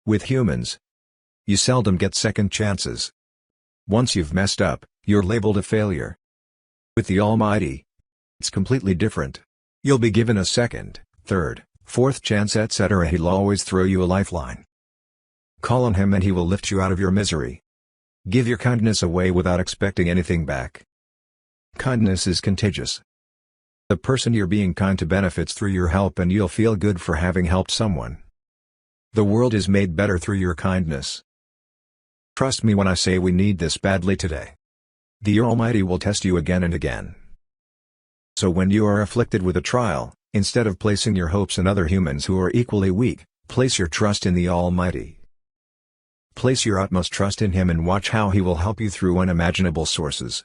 With humans, you seldom get second chances. Once you've messed up, you're labeled a failure. With the Almighty, it's completely different. You'll be given a second, third, fourth chance, etc. He'll always throw you a lifeline. Call on Him and He will lift you out of your misery. Give your kindness away without expecting anything back. Kindness is contagious. The person you're being kind to benefits through your help, and you'll feel good for having helped someone. The world is made better through your kindness. Trust me when I say we need this badly today. The Almighty will test you again and again. So when you are afflicted with a trial, instead of placing your hopes in other humans who are equally weak, place your trust in the Almighty. Place your utmost trust in Him and watch how He will help you through unimaginable sources.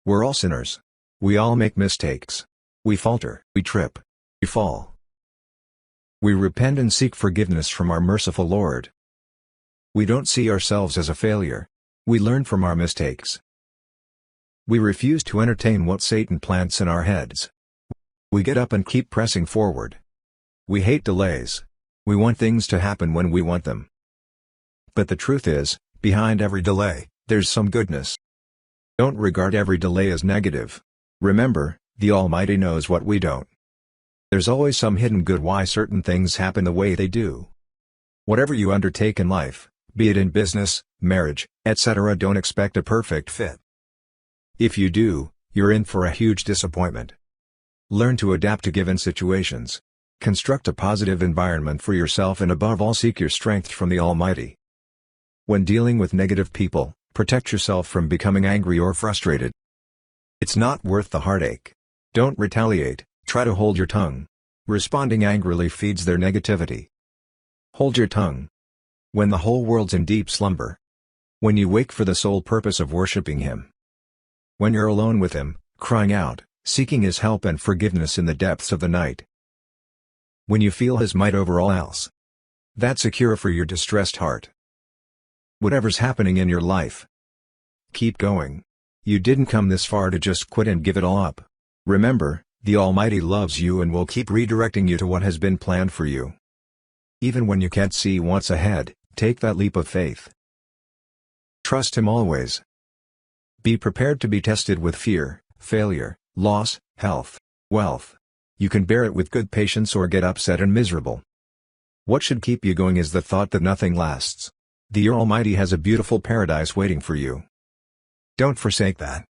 We're all sinners. We all make mistakes. We falter, we trip, we fall. We repent and seek forgiveness from our merciful Lord. We don't see ourselves as a failure. We learn from our mistakes. We refuse to entertain what Satan plants in our heads. We get up and keep pressing forward. We hate delays. We want things to happen when we want them. But the truth is, behind every delay, there's some goodness. Don't regard every delay as negative. Remember, the Almighty knows what we don't. There's always some hidden good why certain things happen the way they do. Whatever you undertake in life, be it in business, marriage, etc., don't expect a perfect fit. If you do, you're in for a huge disappointment. Learn to adapt to given situations. Construct a positive environment for yourself, and above all, seek your strength from the Almighty. When dealing with negative people, protect yourself from becoming angry or frustrated. It's not worth the heartache. Don't retaliate, try to hold your tongue. Responding angrily feeds their negativity. Hold your tongue. When the whole world's in deep slumber. When you wake for the sole purpose of worshipping Him. When you're alone with Him, crying out, seeking His help and forgiveness in the depths of the night. When you feel His might over all else. That's a cure for your distressed heart. Whatever's happening in your life, keep going. You didn't come this far to just quit and give it all up. Remember, the Almighty loves you and will keep redirecting you to what has been planned for you. Even when you can't see what's ahead, take that leap of faith. Trust Him always. Be prepared to be tested with fear, failure, loss, health, wealth. You can bear it with good patience or get upset and miserable. What should keep you going is the thought that nothing lasts. The Almighty has a beautiful paradise waiting for you. Don't forsake that.